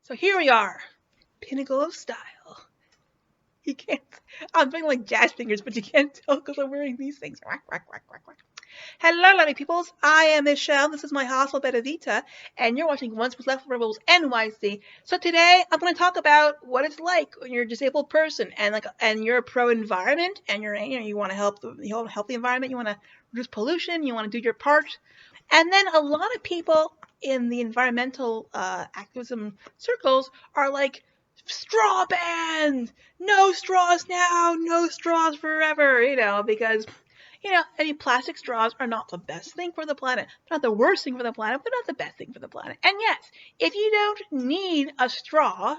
So here we are, pinnacle of style. You can't, I'm doing like jazz fingers, but you can't tell because I'm wearing these things. Hello, lovely peoples. I am Michelle. This is my hostel Beta Vita, and you're watching Once Was Left Rebels NYC. So today I'm going to talk about what it's like when you're a disabled person and you're pro-environment, and you want to help the environment. You want to reduce pollution. You want to do your part. And then a lot of people in the environmental activism circles are like, straw ban! No straws now! No straws forever! Because plastic straws are not the best thing for the planet. They're not the worst thing for the planet, but they're not the best thing for the planet. And yes, if you don't need a straw,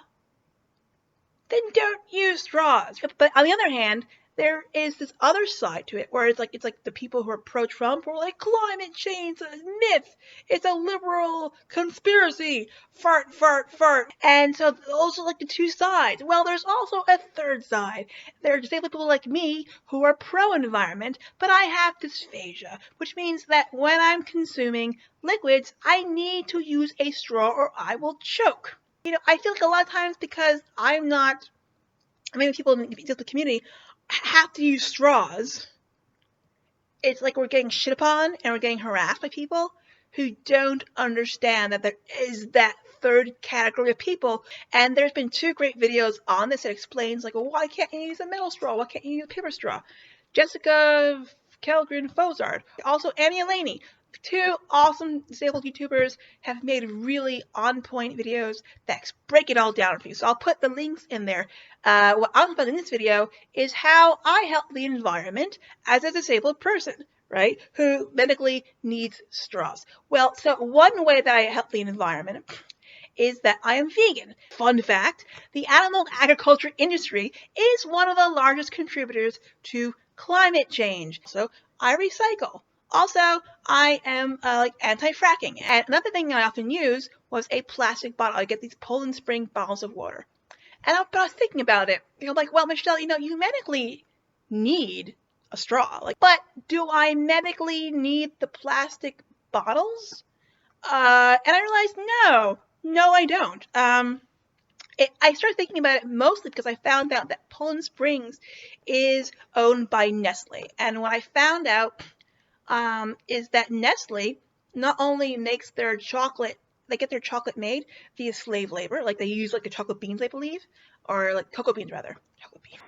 then don't use straws. But on the other hand, there is this other side to it where it's like the people who are pro-Trump who are like, climate change is a myth. It's a liberal conspiracy. Fart, fart, fart. And so those are like the two sides. Well, there's also a third side. There are disabled people like me who are pro-environment, but I have dysphagia, which means that when I'm consuming liquids, I need to use a straw or I will choke. I feel like a lot of times because people in the community have to use straws, it's like we're getting shit upon and we're getting harassed by people who don't understand that there is that third category of people. And there's been 2 great videos on this that explains why can't you use a metal straw? Why can't you use a paper straw? Jessica Kelgren Fozard, also Annie Elaney. 2 awesome disabled YouTubers have made really on-point videos that break it all down for you. So I'll put the links in there. What I'll talk about in this video is how I help the environment as a disabled person, right, who medically needs straws. Well, so one way that I help the environment is that I am vegan. Fun fact, the animal agriculture industry is one of the largest contributors to climate change. So I recycle. Also, I am anti-fracking. And another thing I often use was a plastic bottle. I get these Poland Spring bottles of water. And I was thinking about it. Well, Michelle, you medically need a straw. But do I medically need the plastic bottles? And I realized, no, I don't. I started thinking about it mostly because I found out that Poland Springs is owned by Nestle. And what I found out is that Nestle not only makes their chocolate, they get their chocolate made via slave labor, they use the chocolate beans, I believe, or cocoa beans rather. Chocolate beans.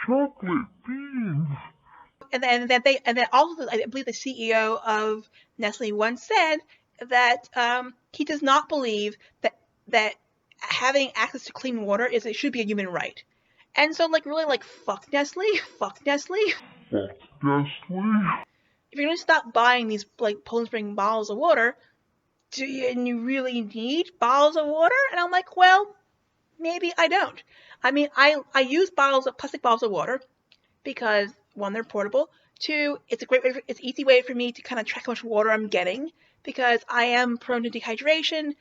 Chocolate beans. And then also, I believe the CEO of Nestle once said that he does not believe that having access to clean water it should be a human right. And so really fuck Nestle, fuck Nestle. Fuck Nestle. If you're going to stop buying these Poland Spring bottles of water, and you really need bottles of water? And I'm like, well, maybe I don't. I use plastic bottles of water because 1, they're portable. 2, it's an easy way for me to kind of track how much water I'm getting because I am prone to dehydration.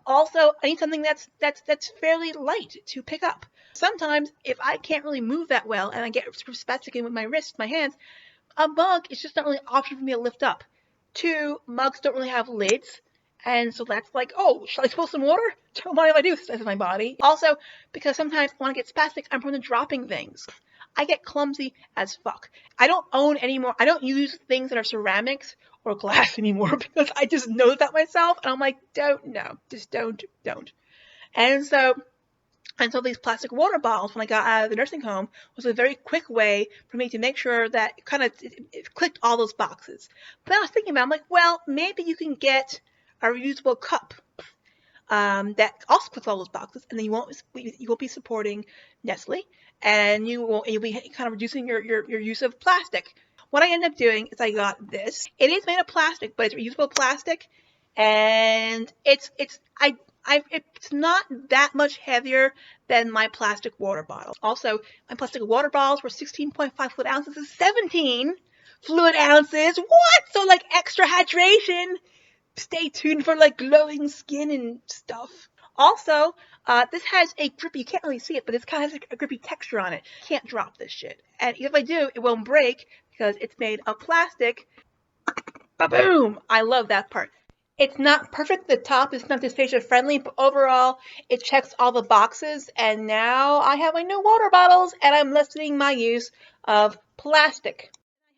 Also, I need something that's fairly light to pick up. Sometimes if I can't really move that well and I get spastic with my wrists, my hands, a mug is just not really an option for me to lift up. 2, mugs don't really have lids. And so that's oh, shall I spill some water? Don't mind if I do, says my body. Also, because sometimes when I get spastic, I'm prone to dropping things. I get clumsy as fuck. I don't use things that are ceramics or glass anymore because I just know that myself. And I'm like, just don't. And so these plastic water bottles, when I got out of the nursing home, was a very quick way for me to make sure that it clicked all those boxes. But I was thinking about it, well, maybe you can get a reusable cup that also clicks all those boxes, and then you won't be supporting Nestle, and you'll be kind of reducing your use of plastic. What I ended up doing is I got this. It is made of plastic, but it's reusable plastic, and it's not that much heavier than my plastic water bottle. Also, my plastic water bottles were 16.5 fluid ounces is 17 fluid ounces. What? So extra hydration. Stay tuned for glowing skin and stuff. Also, this has a grippy, you can't really see it, but this kind of has a grippy texture on it. Can't drop this shit. And if I do, it won't break because it's made of plastic. Ba-boom! I love that part. It's not perfect. The top is not dysphagia friendly, but overall, it checks all the boxes. And now I have my new water bottles, and I'm lessening my use of plastic.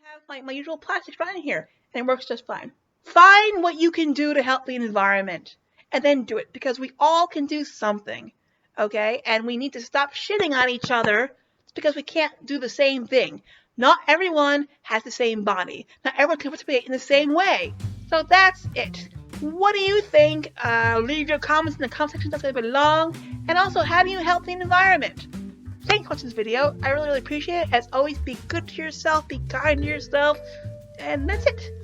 I have my usual plastic right in here, and it works just fine. Find what you can do to help the environment, and then do it, because we all can do something, okay? And we need to stop shitting on each other because we can't do the same thing. Not everyone has the same body. Not everyone can participate in the same way. So that's it. What do you think? Leave your comments in the comment section as they belong. And also, how do you help the environment? Thanks for watching this video. I really, really appreciate it. As always, be good to yourself, be kind to yourself, and that's it.